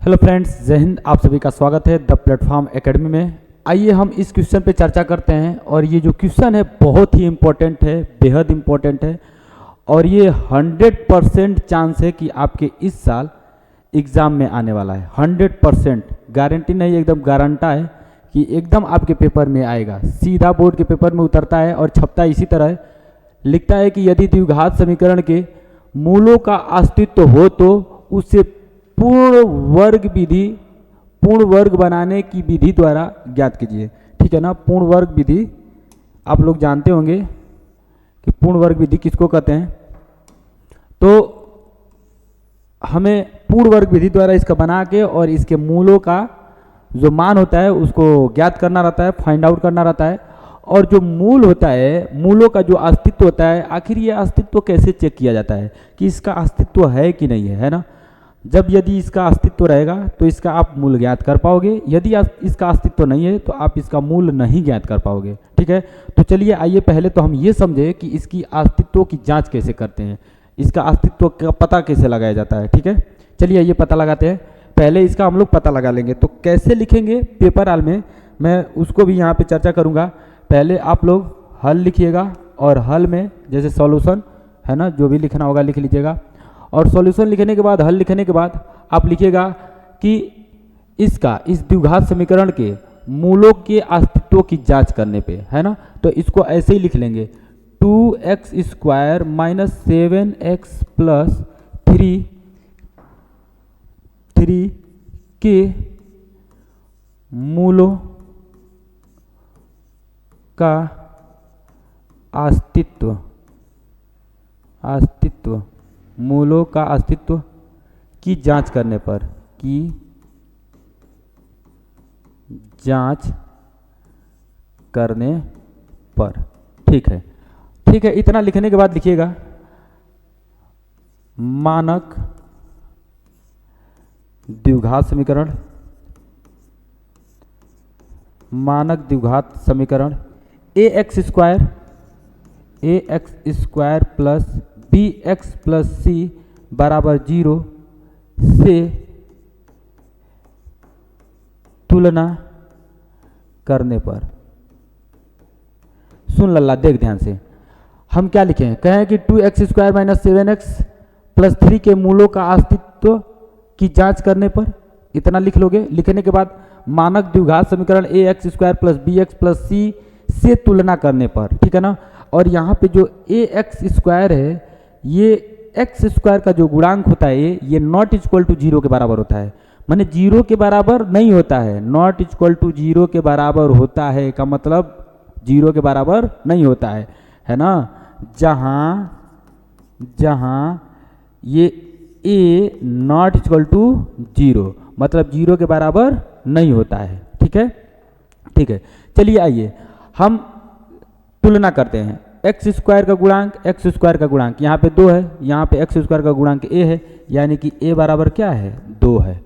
Hello friends, जय हिंद। आप सभी का स्वागत है द प्लेटफॉर्म एकेडमी में। आइए हम इस क्वेश्चन पे चर्चा करते हैं। और ये जो क्वेश्चन है बहुत ही इम्पोर्टेंट है, बेहद इम्पोर्टेंट है। और ये 100% चांस है कि आपके इस साल एग्ज़ाम में आने वाला है। 100% गारंटी नहीं, एकदम गारंटा है कि एकदम आपके पेपर में आएगा, सीधा बोर्ड के पेपर में उतरता है और छपता इसी तरह है। लिखता है कि यदि द्विघात समीकरण के मूलों का अस्तित्व हो तो उससे पूर्ण वर्ग बनाने की विधि द्वारा ज्ञात कीजिए। ठीक है ना। पूर्ण वर्ग विधि आप लोग जानते होंगे कि पूर्ण वर्ग विधि किसको कहते हैं। तो हमें पूर्ण वर्ग विधि द्वारा इसका बना के और इसके मूलों का जो मान होता है उसको ज्ञात करना रहता है, फाइंड आउट करना रहता है। और जो मूल होता है, मूलों का जो अस्तित्व होता है, आखिर ये अस्तित्व कैसे चेक किया जाता है कि इसका अस्तित्व है कि नहीं है ना। यदि इसका अस्तित्व रहेगा तो इसका आप मूल ज्ञात कर पाओगे, यदि इसका अस्तित्व नहीं है तो आप इसका मूल नहीं ज्ञात कर पाओगे। ठीक है। तो चलिए आइए पहले तो हम ये समझे कि इसकी अस्तित्व की जांच कैसे करते हैं, इसका अस्तित्व का पता कैसे लगाया जाता है। ठीक है, चलिए ये पता लगाते हैं। पहले इसका हम लोग पता लगा लेंगे। तो कैसे लिखेंगे पेपर हाल में, मैं उसको भी यहाँ पे चर्चा करूँगा। पहले आप लोग हल लिखिएगा और हल में जैसे सॉल्यूशन है ना, जो भी लिखना होगा लिख लीजिएगा। और सॉल्यूशन लिखने के बाद, हल लिखने के बाद आप लिखिएगा कि इस द्विघात समीकरण के मूलों के अस्तित्व की जांच करने पे, है ना। तो इसको ऐसे ही लिख लेंगे, 2x square minus 7x plus 3 के मूलों का अस्तित्व मूलों का अस्तित्व की जांच करने पर, ठीक है। ठीक है, इतना लिखने के बाद लिखिएगा मानक द्विघात समीकरण ax square plus bx plus c बराबर 0 से तुलना करने पर। सुन लल्ला, देख ध्यान से। हम क्या लिखे हैं, कहें कि 2x square minus 7x plus 3 के मूलों का अस्तित्व की जांच करने पर, इतना लिख लोगे। लिखने के बाद मानक द्विघात समीकरण ax square plus bx plus c से तुलना करने पर। ठीक है ना। और यहाँ पे जो ax स्क्वायर है, ये x स्क्वायर का जो गुणांक होता है ये नॉट इक्वल टू 0 के बराबर होता है। माने 0 के बराबर नहीं होता है, नॉट इक्वल टू 0 के बराबर होता है का मतलब 0 के बराबर नहीं होता है ना। जहां ये a नॉट इक्वल टू 0 मतलब 0 के बराबर नहीं होता है। ठीक है। ठीक है, चलिए आइए हम तुलना करते हैं। एक्स स्क्वायर का गुणांक यहाँ पे 2 है, यहाँ पे एक्स स्क्वायर का गुणांक a है, यानी कि a बराबर क्या है, 2 है।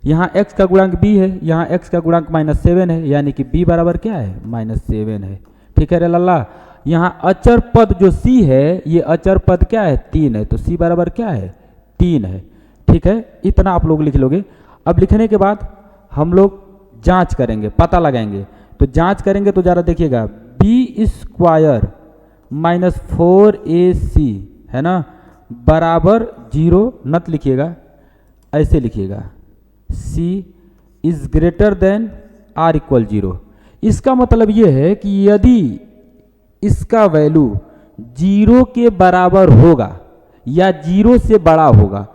यहाँ x का गुणांक b है, यहाँ x का गुणांक -7 है, यानी कि b बराबर क्या है, -7 है। ठीक है रे लल्ला। यहाँ अचर पद जो c है, ये अचर पद क्या है, 3 है, तो c बराबर क्या है, 3 है। ठीक है, इतना आप लोग लिख लोगे। अब लिखने के बाद हम लोग जांच करेंगे, पता लगाएंगे। तो जांच करेंगे तो जरा देखिएगा, b स्क्वायर माइनस 4ac है ना बराबर 0, नत लिखिएगा, ऐसे लिखिएगा, c is greater then r equal 0। इसका मतलब ये है कि यदि इसका वैल्यू 0 के बराबर होगा या 0 से बड़ा होगा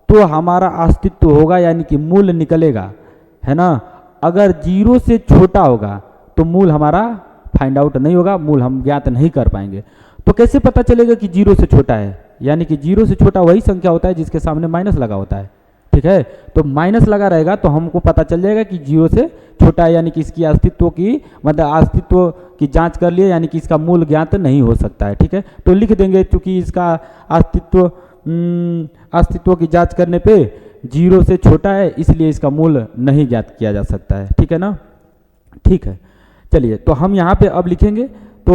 तो हमारा अस्तित्व होगा, यानी कि मूल निकलेगा, है ना। अगर 0 से छोटा होगा तो मूल हमारा फाइंड आउट नहीं होगा, मूल हम ज्ञात नहीं कर पाएंगे। तो कैसे पता चलेगा कि 0 से छोटा है, यानी कि 0 से छोटा वही संख्या होता है जिसके सामने माइनस लगा होता है। ठीक है, तो माइनस लगा रहेगा तो हमको पता चल जाएगा कि 0 से छोटा है, यानी कि इसकी अस्तित्व की जांच कर लिए, यानी कि इसका मूल ज्ञात नहीं हो सकता है। ठीक है, तो लिख देंगे चूंकि इसका अस्तित्व की जांच करने पे 0 से छोटा है, इसलिए इसका मूल नहीं ज्ञात किया जा सकता है। ठीक है ना। ठीक है, चलिए तो हम यहाँ पे अब लिखेंगे। तो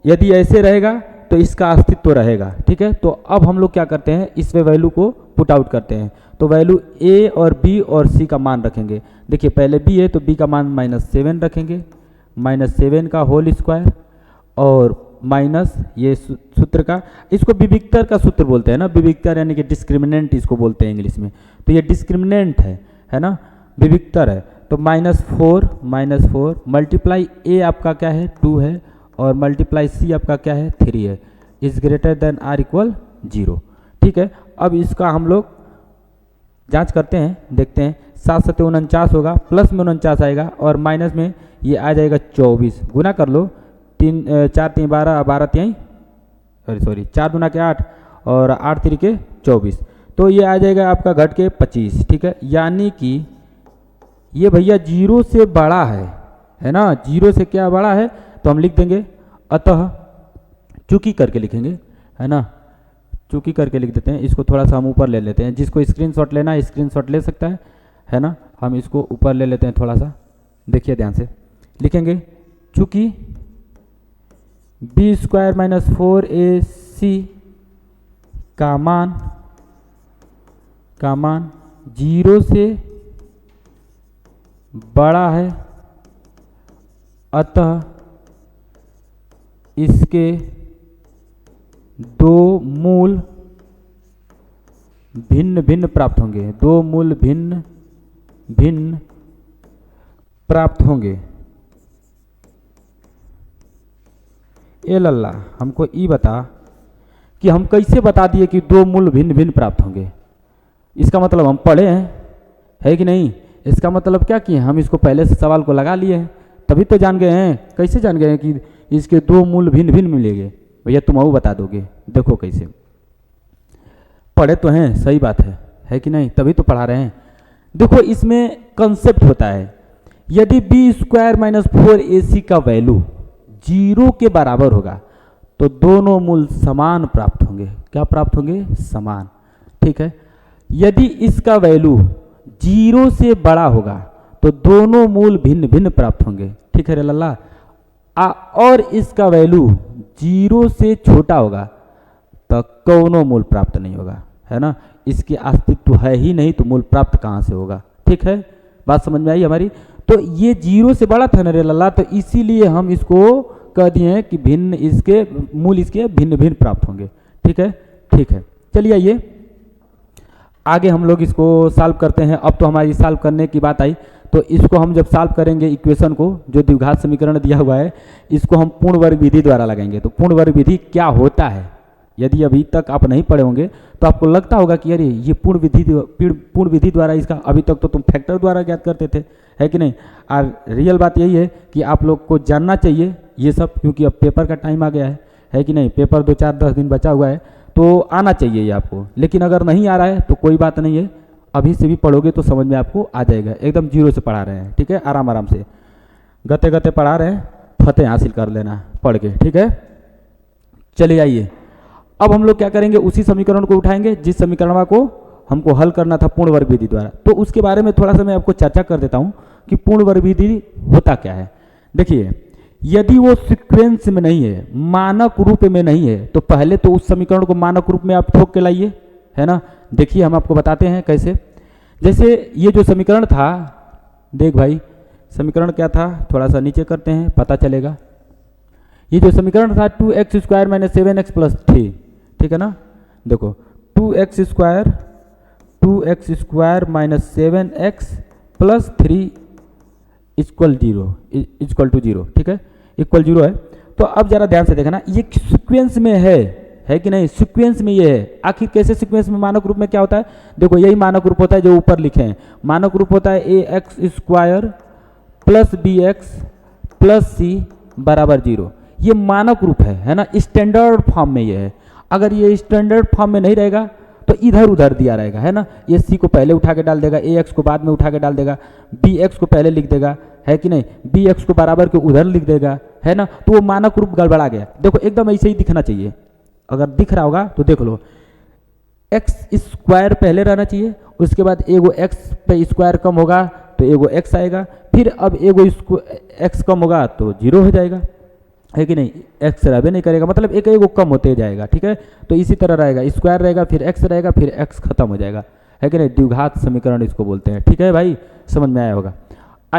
यदि ऐसे रहेगा तो इसका अस्तित्व रहेगा। ठीक है, तो अब हम लोग क्या करते हैं, इसमें वैल्यू को पुट आउट करते हैं। तो वैल्यू ए और बी और सी का मान रखेंगे। देखिए पहले बी है तो बी का मान -7 रखेंगे, -7 का होल स्क्वायर और माइनस ये सूत्र का, इसको विविक्तर का सूत्र बोलते हैं ना, विविक्तर यानी कि डिस्क्रिमिनेंट इसको बोलते हैं इंग्लिश में। तो ये डिस्क्रिमिनेंट है ना, विविक्तर है। तो -4 मल्टीप्लाई ए आपका क्या है 2 है और मल्टीप्लाई सी आपका क्या है 3 है, is greater than or equal 0। ठीक है, अब इसका हम लोग जांच करते हैं, देखते हैं। 7 7 49 होगा, प्लस में 49 आएगा और माइनस में ये आ जाएगा 24। गुना कर लो, 3 4 3 12 12 3 सॉरी 4 दूना के 8 और 8 3 के 24, तो ये आ जाएगा आपका घट के 25। ठीक है, यानी कि ये भैया 0 से बड़ा है ना, 0 से क्या बड़ा है तो हम लिख देंगे अतः, चूंकि करके लिखेंगे है ना, चूंकि करके लिख देते हैं। इसको थोड़ा सा हम ऊपर ले लेते हैं, जिसको स्क्रीनशॉट लेना है स्क्रीनशॉट ले सकता है ना। हम इसको ऊपर ले लेते हैं थोड़ा सा, देखिए ध्यान से लिखेंगे, चूंकि b² - 4ac का मान 0 से बड़ा है, अतः इसके दो मूल भिन्न भिन्न प्राप्त होंगे, 2 मूल भिन्न भिन्न प्राप्त होंगे। ए लल्ला, हमको ई बता कि हम कैसे बता दिए कि 2 मूल भिन्न भिन्न प्राप्त होंगे। इसका मतलब हम पढ़े हैं, है कि नहीं? इसका मतलब क्या किए, हम इसको पहले से सवाल को लगा लिए हैं, तभी तो जान गए हैं। कैसे जान गए हैं कि इसके 2 मूल भिन्न भिन्न मिलेंगे? भैया तुम वो बता दोगे, देखो कैसे। पढ़े तो हैं, सही बात है कि नहीं? तभी तो पढ़ा रहे हैं। देखो इसमें कंसेप्ट होता है, यदि b² - 4ac का वैल्यू 0 के बराबर होगा तो दोनों मूल समान प्राप्त होंगे। क्या प्राप्त होंगे? समान। ठीक है, यदि इसका वैल्यू 0 से बड़ा होगा तो दोनों मूल भिन्न भिन्न प्राप्त होंगे। ठीक है रे लल्ला। और इसका वैल्यू 0 से छोटा होगा तो कौनो मूल प्राप्त नहीं होगा, है ना। इसके अस्तित्व है ही नहीं तो मूल प्राप्त कहाँ से होगा? ठीक है, बात समझ में आई हमारी? तो ये 0 से बड़ा था ना रे लल्ला, तो इसीलिए हम इसको कह दिए हैं कि भिन्न इसके मूल इसके भिन्न भिन्न प्राप्त होंगे। ठीक है, ठीक है, चलिए आइए आगे हम लोग इसको सॉल्व करते हैं। अब तो हमारी सॉल्व करने की बात आई, तो इसको हम जब सॉल्व करेंगे इक्वेशन को, जो द्विघात समीकरण दिया हुआ है, इसको हम पूर्ण वर्ग विधि द्वारा लगाएंगे। तो पूर्ण वर्ग विधि क्या होता है, यदि अभी तक आप नहीं पढ़े होंगे तो आपको लगता होगा कि अरे ये पूर्ण विधि द्वारा इसका, अभी तक तो तुम फैक्टर द्वारा ज्ञात करते थे, है कि नहीं? और रियल बात यही है कि आप लोग को जानना चाहिए ये सब, क्योंकि अब पेपर का टाइम आ गया है कि नहीं? पेपर 2 4 10 दिन बचा हुआ है, तो आना चाहिए ये आपको। लेकिन अगर नहीं आ रहा है तो कोई बात नहीं है, अभी से भी पढ़ोगे तो समझ में आपको आ जाएगा। एकदम 0 से पढ़ा रहे हैं, ठीक है, आराम आराम से गते गते पढ़ा रहे हैं, फतेह हासिल कर लेना पढ़ के। ठीक है, चलिए आइए अब हम लोग क्या करेंगे, उसी समीकरण को उठाएंगे जिस समीकरण को हमको हल करना था पूर्ण वर्ग विधि द्वारा। तो उसके बारे में थोड़ा सा मैं आपको चर्चा कर देता हूँ कि पूर्ण वर्ग विधि होता क्या है। देखिए, यदि वो सीक्वेंस में नहीं है, मानक रूप में नहीं है, तो पहले तो उस समीकरण को मानक रूप में आप ठोक के लाइए, है ना। देखिए हम आपको बताते हैं कैसे। जैसे ये जो समीकरण था, देख भाई समीकरण क्या था, थोड़ा सा नीचे करते हैं पता चलेगा। ये जो समीकरण था 2x² - 7x + 3, ठीक है ना। देखो 2x² - 7x + 3 = 0, ठीक है, इक्वल 0 है। तो अब जरा ध्यान से देखना, ये सीक्वेंस में है कि नहीं? सीक्वेंस में ये है। आखिर कैसे सीक्वेंस में? मानक रूप में क्या होता है? देखो यही मानक रूप होता है जो ऊपर लिखे हैं। मानक रूप होता है ax² + bx + c = 0। ये मानक रूप है ना, स्टैंडर्ड फॉर्म में ये है। अगर ये स्टैंडर्ड फॉर्म में नहीं रहेगा तो इधर उधर दिया रहेगा, है ना। ये c को पहले उठा के डाल देगा, ax को बाद में उठा के डाल देगा, bx को पहले लिख देगा, है कि नहीं, bx को बराबर के उधर लिख देगा, है ना। तो वो मानक रूप गड़बड़ा गया। देखो एकदम ऐसे ही दिखना चाहिए। अगर दिख रहा होगा तो देख लो, x² पहले रहना चाहिए, उसके बाद एगो x पे स्क्वायर कम होगा तो एगो x आएगा, फिर अब एगो x कम होगा तो 0 हो जाएगा। है कि नहीं, एक्स रहबे नहीं करेगा, मतलब एक एक वो कम होते जाएगा, ठीक है। तो इसी तरह रहेगा, स्क्वायर रहेगा, फिर एक्स रहेगा, फिर एक्स खत्म हो जाएगा, है कि नहीं, द्विघात समीकरण इसको बोलते हैं, ठीक है भाई, समझ में आया होगा।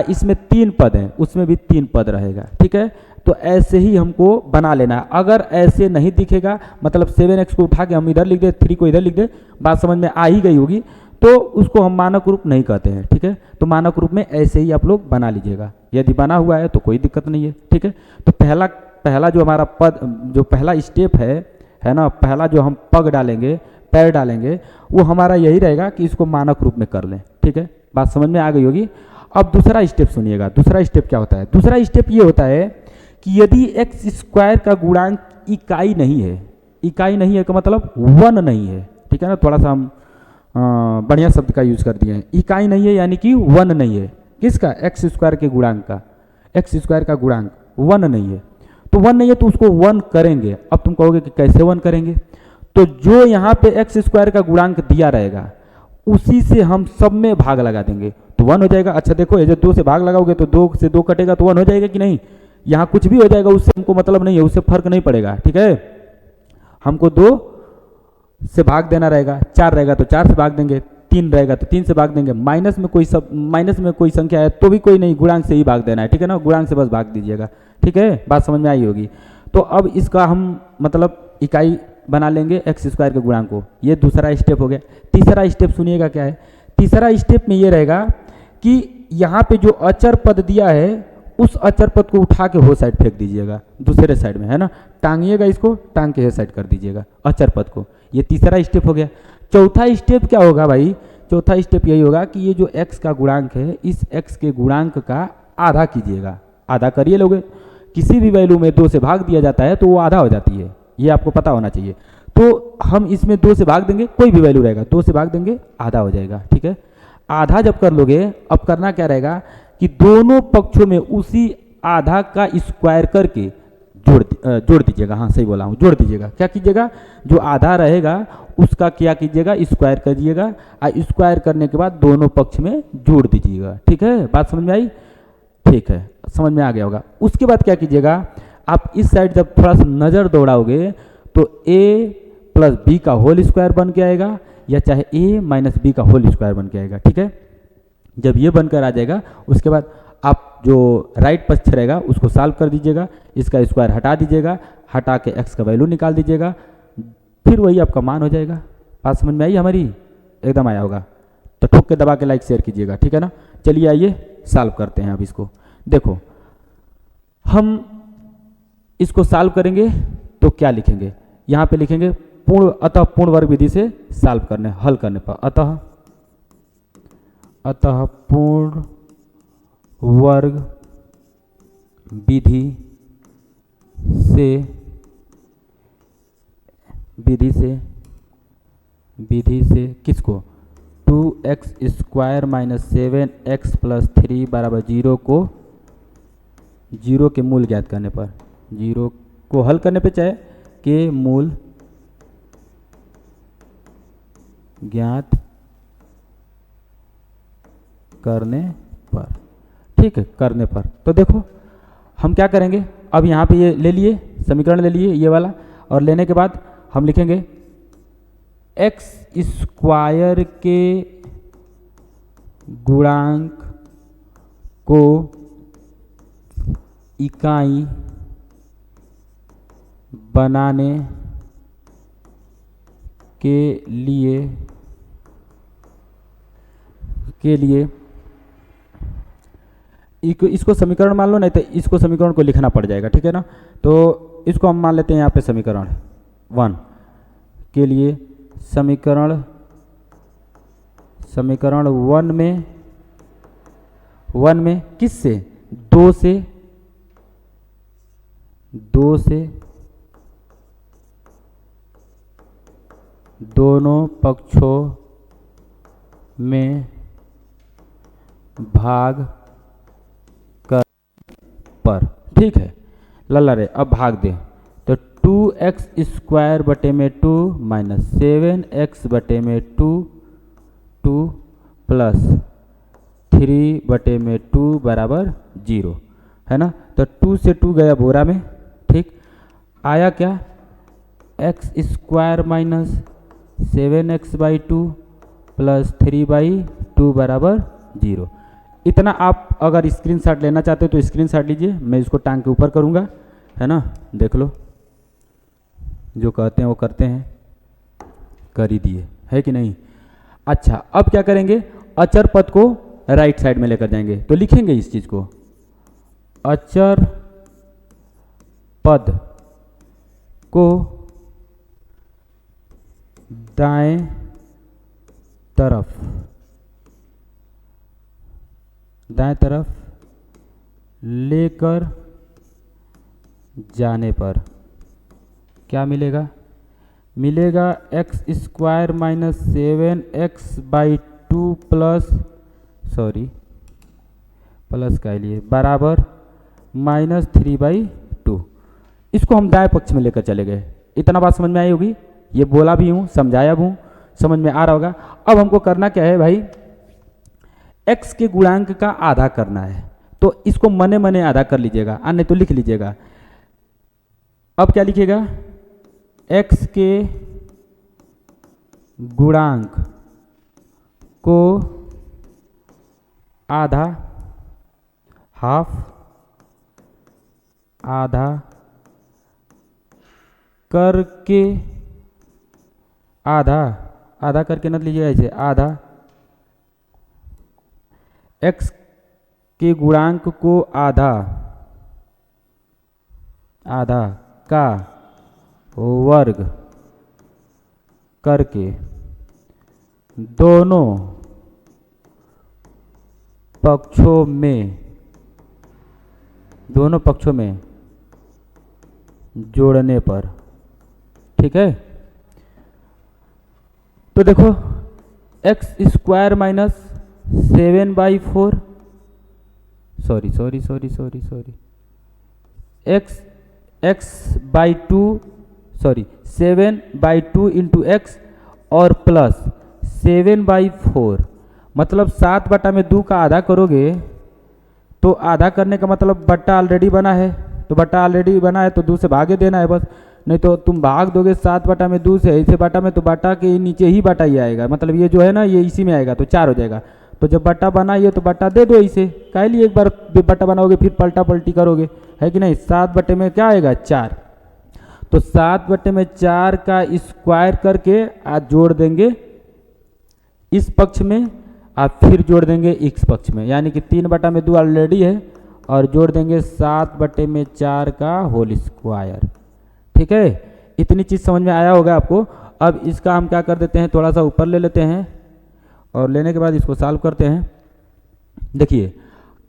इसमें 3 पद हैं, उसमें भी 3 पद रहेगा, ठीक है। तो ऐसे ही हमको बना लेना है। अगर ऐसे नहीं दिखेगा, मतलब 7x को उठा के हम इधर लिख दे, 3 को इधर लिख दे, बात समझ में आ ही गई होगी, तो उसको हम मानक रूप नहीं कहते हैं, ठीक है। तो मानक रूप में ऐसे ही आप लोग बना लीजिएगा, यदि बना हुआ है तो कोई दिक्कत नहीं है, ठीक है। तो पहला जो हमारा पद, जो पहला स्टेप है ना, पहला जो हम पग डालेंगे, पैर डालेंगे, वो हमारा यही रहेगा कि इसको मानक रूप में कर लें, ठीक है, बात समझ में आ गई होगी। अब दूसरा स्टेप सुनिएगा, दूसरा स्टेप क्या होता है। दूसरा स्टेप ये होता है कि यदि एक्स स्क्वायर का गुणांक इकाई नहीं है, इकाई नहीं है का मतलब 1 नहीं है, ठीक है ना, थोड़ा सा हम बढ़िया शब्द का यूज कर दिए हैं, इकाई नहीं है यानी कि 1 नहीं है, किसका, एक्स स्क्वायर के गुणांक का, एक्स स्क्वायर का गुणांक 1 नहीं है, तो 1 नहीं है तो उसको 1 करेंगे। अब तुम कहोगे कि कैसे 1 करेंगे, तो जो यहाँ पे एक्स स्क्वायर का गुणांक दिया रहेगा उसी से हम सब में भाग लगा देंगे तो 1 हो जाएगा। अच्छा देखो, ये जो 2 से भाग लगाओगे तो 2 से 2 कटेगा तो 1 हो जाएगा कि नहीं, यहाँ कुछ भी हो जाएगा उससे हमको मतलब नहीं है, उससे फर्क नहीं पड़ेगा, ठीक है। हमको 2 से भाग देना रहेगा, 4 रहेगा तो 4 से भाग देंगे, 3 रहेगा तो 3 से भाग देंगे, माइनस में कोई संख्या है तो भी कोई नहीं, गुणांक से ही भाग देना है, ठीक है ना, गुणांक से बस भाग दीजिएगा, ठीक है, बात समझ में आई होगी। तो अब इसका हम मतलब इकाई बना लेंगे एक्स स्क्वायर के गुणांक को, ये दूसरा स्टेप हो गया। तीसरा स्टेप सुनिएगा क्या है। तीसरा स्टेप में ये रहेगा कि यहाँ पे जो अचर पद दिया है उस अचर पद को उठा के हो साइड फेंक दीजिएगा, दूसरे साइड में, है ना, टांगिएगा इसको, टांग के हे साइड कर दीजिएगा अचर पद को। ये तीसरा स्टेप हो गया। चौथा स्टेप क्या होगा भाई, चौथा स्टेप यही होगा कि ये जो x का गुणांक है, इस x के गुणांक का आधा कीजिएगा, आधा करिए लोगे, किसी भी वैल्यू में 2 से भाग दिया जाता है तो वो आधा हो जाती है, ये आपको पता होना चाहिए। तो हम इसमें 2 से भाग देंगे, कोई भी वैल्यू रहेगा, 2 से भाग देंगे आधा हो जाएगा, ठीक है। आधा जब कर लोगे, अब करना क्या रहेगा कि दोनों पक्षों में उसी आधा का स्क्वायर करके जोड़ दीजिएगा, हाँ सही बोला हूँ, जोड़ दीजिएगा। क्या कीजिएगा, जो आधा रहेगा उसका क्या कीजिएगा, स्क्वायर करिएगा, और स्क्वायर करने के बाद दोनों पक्ष में जोड़ दीजिएगा, ठीक है, बात समझ में आई, ठीक है, समझ में आ गया होगा। उसके बाद क्या कीजिएगा, आप इस साइड जब थोड़ा सा नज़र दौड़ाओगे तो a प्लस बी का होल स्क्वायर बन के आएगा, या चाहे a माइनस बी का होल स्क्वायर बन के आएगा, ठीक है। जब ये बनकर आ जाएगा उसके बाद आप जो राइट पक्ष रहेगा उसको सॉल्व कर दीजिएगा, इसका स्क्वायर हटा दीजिएगा, हटा के x का वैल्यू निकाल दीजिएगा, फिर वही आपका मान हो जाएगा। बात समझ में आई हमारी, एकदम आया होगा, तो ठोक के दबा के लाइक शेयर कीजिएगा, ठीक है ना। चलिए आइए सॉल्व करते हैं। अब इसको देखो, हम इसको सॉल्व करेंगे तो क्या लिखेंगे, यहाँ पे लिखेंगे अतः पूर्ण वर्ग विधि से सॉल्व करने, हल करने पर, अतः पूर्ण वर्ग विधि से किसको, 2x square minus 7x plus 3 बराबर 0 को, 0 के मूल ज्ञात करने पर, 0 को हल करने पे चाहे के मूल ज्ञात करने पर, ठीक है, करने पर। तो देखो हम क्या करेंगे, अब यहाँ पे ये ले लिए, समीकरण ले लिए ये वाला, और लेने के बाद हम लिखेंगे एक्स स्क्वायर के गुणांक को इकाई बनाने के लिए इसको समीकरण मान लो, नहीं तो इसको समीकरण को लिखना पड़ जाएगा, ठीक है ना। तो इसको हम मान लेते हैं यहाँ पे समीकरण 1 के लिए, समीकरण 1 में किससे, 2 से दोनों पक्षों में भाग कर पर, ठीक है, लल्ला रे, अब भाग दे, तो 2x स्क्वायर बटे में 2 माइनस 7x बटे में 2 प्लस 3 बटे में 2 बराबर 0, है ना। तो 2 से 2 गया बोरा में, आया क्या, x square minus 7x/2 plus 3/2 बराबर 0। इतना आप अगर स्क्रीनशॉट लेना चाहते हो तो स्क्रीनशॉट लीजिए, मैं इसको टांग के ऊपर करूँगा, है ना, देख लो, जो कहते हैं वो करते हैं, कर ही दिए, है कि नहीं। अच्छा, अब क्या करेंगे, अचर पद को राइट साइड में लेकर जाएंगे, तो लिखेंगे इस चीज़ को, अचर पद को दाएं तरफ लेकर जाने पर क्या मिलेगा, मिलेगा x square minus 7x/2 plus का लिए बराबर -3/2। इसको हम दाएं पक्ष में लेकर चले गए। इतना बात समझ में आई होगी, ये बोला भी हूँ, समझाया भी हूँ, समझ में आ रहा होगा। अब हमको करना क्या है भाई, x के गुणांक का आधा करना है, तो इसको मने मने आधा कर लीजिएगा, अन्य तो लिख लीजिएगा। अब क्या लिखिएगा, x के गुणांक को आधा, हाफ, आधा करके, आधा करके न लीजिए ऐसे, आधा x के गुणांक को आधा का वर्ग करके दोनों पक्षों में जोड़ने पर, ठीक है। तो देखो x square minus 7/4 7/2 into x और प्लस 7/4, मतलब 7/2 का आधा करोगे तो आधा करने का मतलब बट्टा ऑलरेडी बना है, तो बट्टा ऑलरेडी बना है तो 2 से भागे देना है बस, नहीं तो तुम भाग दोगे 7/2 से, ऐसे बटा में तो बटा के नीचे ही बटा ही आएगा, मतलब ये जो है ना ये इसी में आएगा तो 4 हो जाएगा। तो जब बट्टा बना ये तो बट्टा दे दो इसे, काहे लिए एक बार बट्टा बनाओगे फिर पलटा पलटी करोगे, है कि नहीं। 7 में क्या आएगा 4, तो 7/4 का स्क्वायर करके आज जोड़ देंगे इस पक्ष में, आप फिर जोड़ देंगे इस पक्ष में, यानी कि 3/2 ऑलरेडी है और जोड़ देंगे 7/4 का होल स्क्वायर, ठीक है। इतनी चीज़ समझ में आया होगा आपको। अब इसका हम क्या कर देते हैं, थोड़ा सा ऊपर ले लेते हैं और लेने के बाद इसको सॉल्व करते हैं। देखिए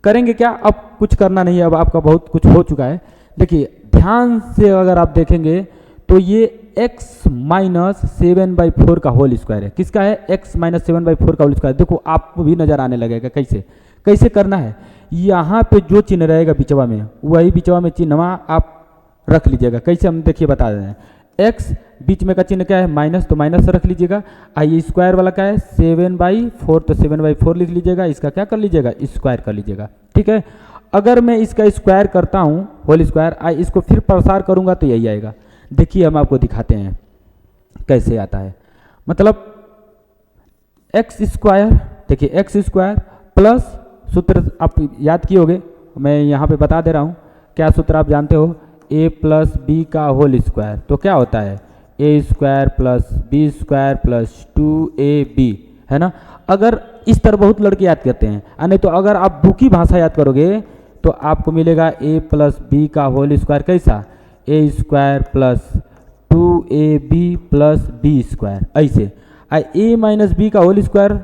करेंगे क्या, अब कुछ करना नहीं है, अब आपका बहुत कुछ हो चुका है। देखिए ध्यान से अगर आप देखेंगे तो ये x माइनस 7/4 का होल स्क्वायर है, किसका है, x माइनस 7/4 का होल स्क्वायर। देखो आपको भी नजर आने लगेगा कैसे करना है। यहाँ पे जो चिन्ह रहेगा बिचवा में, वही बिचवा में चिन्हवा आप रख लीजिएगा। कैसे हम देखिए बता रहे हैं, x बीच में का चिन्ह क्या है माइनस, तो माइनस रख लीजिएगा। आइए स्क्वायर वाला क्या है 7/4, तो 7/4 लिख लीजिएगा, इसका क्या कर लीजिएगा स्क्वायर कर लीजिएगा, ठीक है। अगर मैं इसका स्क्वायर करता हूँ होल स्क्वायर, इसको फिर प्रसार करूँगा तो यही आएगा। देखिए हम आपको दिखाते हैं कैसे आता है, मतलब एक्स स्क्वायर, देखिए एक्स स्क्वायर प्लस, सूत्र आप याद किए होंगे, मैं यहाँ पे बता दे रहा हूँ क्या सूत्र आप जानते हो, a प्लस बी का होल स्क्वायर, तो क्या होता है a square plus B square plus 2ab, है ना। अगर इस तरह बहुत लड़के याद करते हैं, नहीं तो अगर आप बुकी भाषा याद करोगे तो आपको मिलेगा a प्लस बी का होल स्क्वायर कैसा, a square plus 2ab plus B square, ऐसे। a माइनस बी का होल स्क्वायर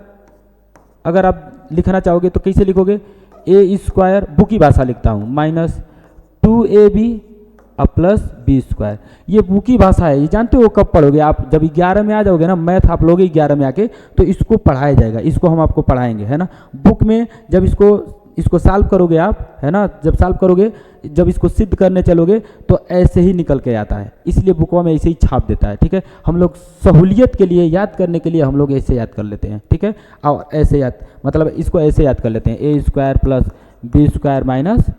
अगर आप लिखना चाहोगे तो कैसे लिखोगे, a स्क्वायर बुकी भाषा लिखता हूँ minus 2ab plus B square, ये बुकी भाषा है, ये जानते हो कब पढ़ोगे आप, जब 11 में आ जाओगे ना, मैथ आप लोगे 11 में आके तो इसको पढ़ाया जाएगा, इसको हम आपको पढ़ाएंगे, है ना। बुक में जब इसको सॉल्व करोगे आप, है ना, जब सॉल्व करोगे, जब इसको सिद्ध करने चलोगे तो ऐसे ही निकल के आता है, इसलिए बुकवा में ऐसे ही छाप देता है, ठीक है। हम लोग सहूलियत के लिए, याद करने के लिए हम लोग ऐसे याद कर लेते हैं, ठीक है। और ऐसे याद मतलब इसको ऐसे याद कर लेते हैं, a square plus B square minus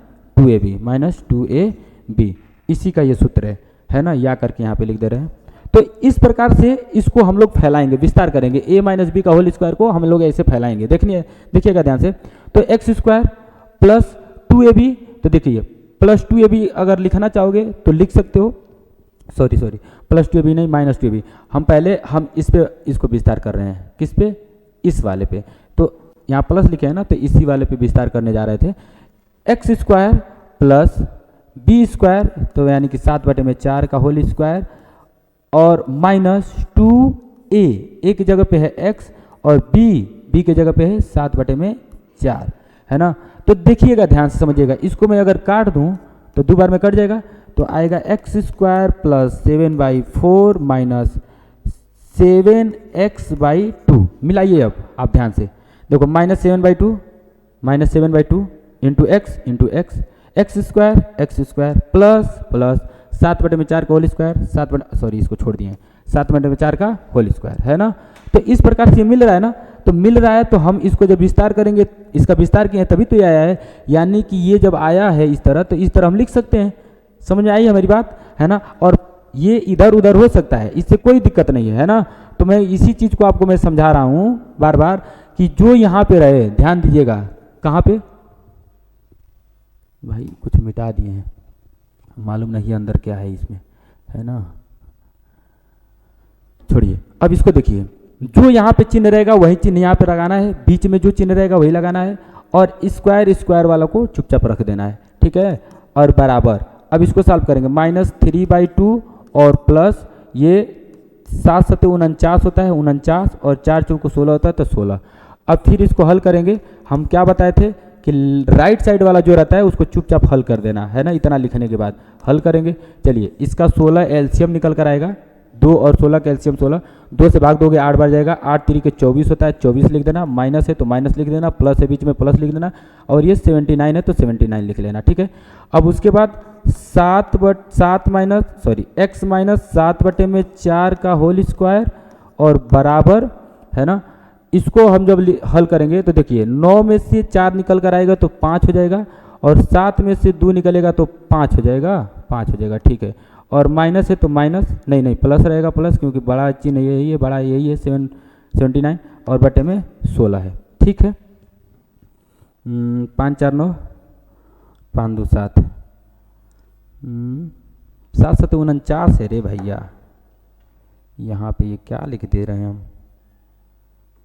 2ab, इसी का ये सूत्र है ना, या करके यहाँ पे लिख दे रहे हैं। तो इस प्रकार से इसको हम लोग फैलाएंगे, विस्तार करेंगे, a माइनस बी का होल स्क्वायर को हम लोग ऐसे फैलाएंगे। देखिएगा ध्यान से, तो एक्स स्क्वायर प्लस 2ab, तो देखिए प्लस 2ab अगर लिखना चाहोगे तो लिख सकते हो, सॉरी प्लस 2ab नहीं माइनस 2ab। हम इस पे इसको विस्तार कर रहे हैं, किस पे, इस वाले पे, तो यहाँ प्लस लिखे हैं ना, तो इसी वाले पे विस्तार करने जा रहे थे। X square plus B square, तो यानी कि 7/4 का होल स्क्वायर, और माइनस 2a, ए की जगह पे है x और b की जगह पे है 7/4, है ना। तो देखिएगा ध्यान से समझिएगा, इसको मैं अगर काट दूं तो 2 बार में कट जाएगा, तो आएगा x square plus 7/4 minus 7x/2। मिलाइए अब आप ध्यान से, देखो -7/2 into x x square plus 7/4 का होल स्क्वायर, इसको छोड़ दिए, 7/4 का होल स्क्वायर, है ना। तो इस प्रकार से मिल रहा है ना, तो हम इसको जब विस्तार करेंगे, इसका विस्तार किए तभी तो ये आया है, यानी कि ये जब आया है इस तरह, तो इस तरह हम लिख सकते हैं। समझ में आई हमारी बात, है ना। और ये इधर उधर हो सकता है, इससे कोई दिक्कत नहीं है ना। तो मैं इसी चीज़ को आपको मैं समझा रहा हूँ बार बार कि जो यहाँ पे रहे, ध्यान दीजिएगा, कहाँ पे भाई कुछ मिटा दिए हैं, मालूम नहीं अंदर क्या है इसमें, है ना, छोड़िए। अब इसको देखिए, जो यहाँ पे चिन्ह रहेगा वही चिन्ह यहाँ पे लगाना है, बीच में जो चिन्ह रहेगा वही लगाना है, और स्क्वायर वाला को चुपचाप रख देना है, ठीक है, और बराबर। अब इसको सॉल्व करेंगे, -3/2 और प्लस ये 7 7 49 होता है, 49 और 4 4 16 होता है, तो 16। अब फिर इसको हल करेंगे, हम क्या बताए थे कि राइट साइड वाला जो रहता है उसको चुपचाप हल कर देना है ना। इतना लिखने के बाद हल करेंगे, चलिए इसका 16 एलसीएम निकल कर आएगा, 2 और 16 का एलसीएम 16, 2 से भाग दोगे 8 बार जाएगा, 8 3 के 24 होता है, 24 लिख देना, माइनस है तो माइनस लिख देना, प्लस है बीच में प्लस लिख देना, और ये 79 है तो 79 लिख लेना, ठीक है। अब उसके बाद x माइनस 7/4 का होल स्क्वायर और बराबर, है ना। इसको हम जब हल करेंगे तो देखिए 9 में से 4 निकल कर आएगा तो 5 हो जाएगा, और 7 में से 2 निकलेगा तो 5 हो जाएगा, ठीक है। और माइनस है तो माइनस, नहीं प्लस रहेगा, प्लस, क्योंकि बड़ा चिन्ह यही है, बड़ा यही है 79, और बटे में 16 है, ठीक है। 5 4 9 5 2 7 7 7 49 है रे भैया, यहाँ पे ये क्या लिख दे रहे हैं हम,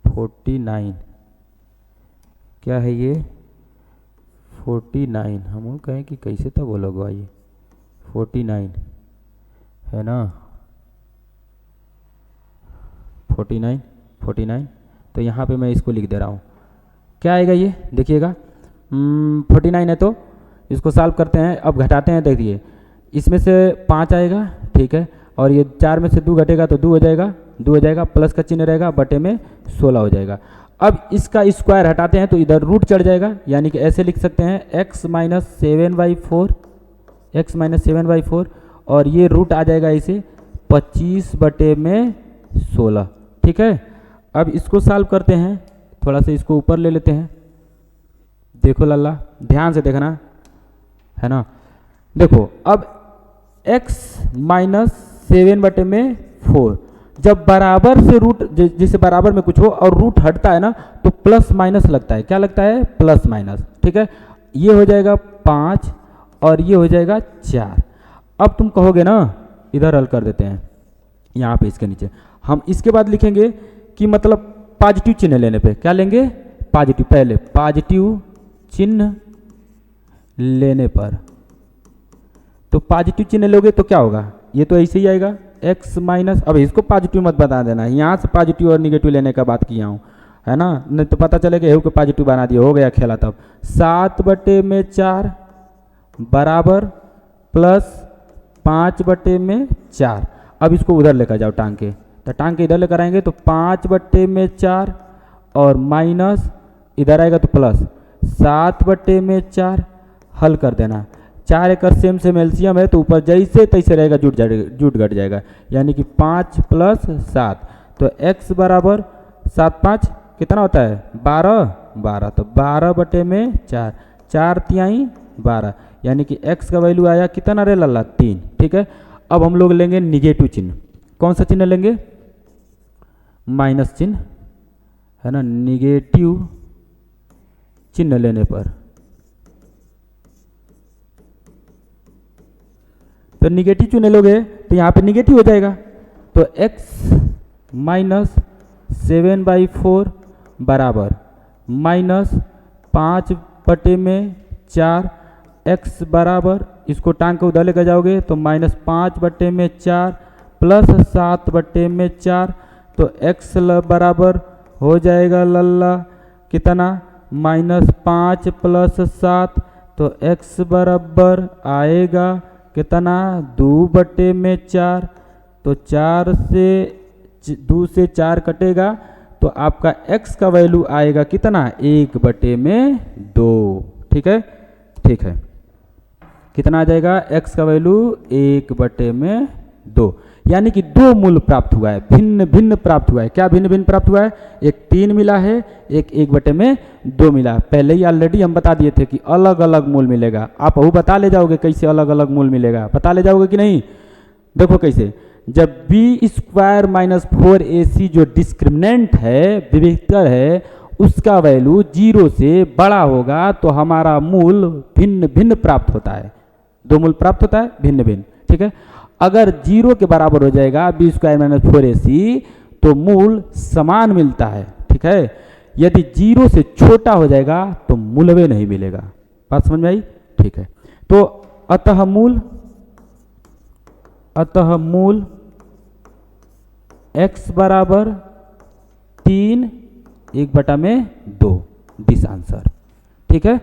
49 क्या है ये, 49, हम कहें कि कैसे था वो लोग, आइए 49 है ना, 49, तो यहाँ पे मैं इसको लिख दे रहा हूँ, क्या आएगा ये देखिएगा, 49 है तो इसको सॉल्व करते हैं। अब घटाते हैं, देखिए इसमें से 5 आएगा, ठीक है, और ये 4 में से 2 घटेगा तो 2 हो जाएगा, प्लस का चिन्ह रहेगा, बटे में 16 हो जाएगा। अब इसका स्क्वायर हटाते हैं तो इधर रूट चढ़ जाएगा, यानी कि ऐसे लिख सकते हैं x माइनस 7/4, और ये रूट आ जाएगा इसे 25/16, ठीक है। अब इसको सॉल्व करते हैं, थोड़ा सा इसको ऊपर ले लेते हैं, देखो लल्ला ध्यान से देखना, है ना। देखो अब x माइनस 7/4, जब बराबर से रूट, जैसे बराबर में कुछ हो और रूट हटता है ना, तो प्लस माइनस लगता है, क्या लगता है, प्लस माइनस, ठीक है। ये हो जाएगा 5 और ये हो जाएगा 4। अब तुम कहोगे ना, इधर हल कर देते हैं, यहाँ पे इसके नीचे हम इसके बाद लिखेंगे कि मतलब पॉजिटिव चिन्ह लेने पे क्या लेंगे, पॉजिटिव, पहले पॉजिटिव चिन्ह लेने पर, तो पॉजिटिव चिन्ह लोगे तो क्या होगा, ये तो ऐसे ही आएगा x माइनस, अब इसको पॉजिटिव मत बता देना, यहाँ से पॉजिटिव और निगेटिव लेने का बात किया हूँ, है ना, नहीं तो पता चलेगा एहू को पॉजिटिव बना दिया, हो गया खेला। तब 7/4 बराबर प्लस 5/4, अब इसको उधर लेकर जाओ टांग के, तो टांग के इधर लेकर आएंगे तो 5/4 और माइनस इधर आएगा तो प्लस 7/4, हल कर देना, 4 एकड़ सेम एलसीएम है तो ऊपर जैसे तैसे रहेगा, जुट घट जाएगा, यानी कि 5 + 7, तो x बराबर 7 5 कितना होता है, 12, तो 12/4, 4 तिहाई 12, यानी कि x का वैल्यू आया कितना रे लल्ला, 3, ठीक है। अब हम लोग लेंगे निगेटिव चिन्ह। कौन सा चिन्ह लेंगे? माइनस चिन्ह, है ना। निगेटिव चिन्ह लेने पर तो निगेटिव चिन्ह लोगे तो यहाँ पे निगेटिव हो जाएगा। तो x माइनस 7/4 बराबर माइनस 5/4, x बराबर, इसको टांग के उधर लेकर जाओगे तो माइनस 5/4 प्लस 7/4, तो x बराबर हो जाएगा लल्ला कितना? माइनस 5 प्लस 7, तो x बराबर आएगा कितना? 2/4। तो 4 से 2 से 4 कटेगा तो आपका x का वैल्यू आएगा कितना? 1/2। ठीक है, ठीक है। कितना आ जाएगा? x का वैल्यू 1/2, यानी कि दो मूल प्राप्त हुआ है, भिन्न भिन्न प्राप्त हुआ है। क्या भिन्न भिन्न प्राप्त हुआ है? एक 3 मिला है, एक 1/2 मिला। पहले ही ऑलरेडी हम बता दिए थे कि अलग अलग मूल मिलेगा। आप वो बता ले जाओगे कैसे अलग अलग मूल मिलेगा, बता ले जाओगे कि नहीं? देखो कैसे, जब b² माइनस 4ac जो डिस्क्रिमिनेंट है, विविक्तर है, उसका वैल्यू 0 से बड़ा होगा तो हमारा मूल भिन्न भिन्न प्राप्त होता है। दो मूल प्राप्त होता है भिन्न भिन्न। ठीक है, अगर 0 के बराबर हो जाएगा b² माइनस 4ac तो मूल समान मिलता है। ठीक है, यदि 0 से छोटा हो जाएगा तो मूलवे नहीं मिलेगा। बात समझ में आई? ठीक है, तो अतः मूल x बराबर 3/2, दिस आंसर। ठीक है,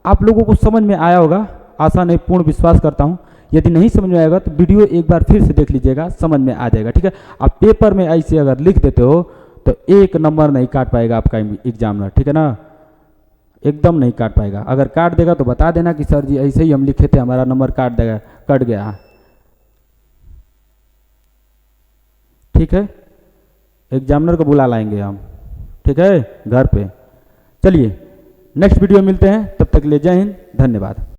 आप लोगों को समझ में आया होगा, आशा नहीं पूर्ण विश्वास करता हूं। यदि नहीं समझ में आएगा तो वीडियो एक बार फिर से देख लीजिएगा, समझ में आ जाएगा। ठीक है, आप पेपर में ऐसे अगर लिख देते हो तो 1 नंबर नहीं काट पाएगा आपका एग्जामिनर। ठीक है ना, एकदम नहीं काट पाएगा। अगर काट देगा तो बता देना कि सर जी ऐसे ही हम लिखे थे, हमारा नंबर काट देगा, कट गया। ठीक है, एग्जामिनर को बुला लाएंगे हम। ठीक है, घर पे। चलिए नेक्स्ट वीडियो मिलते हैं, तब तक के लिए जय हिंद, धन्यवाद।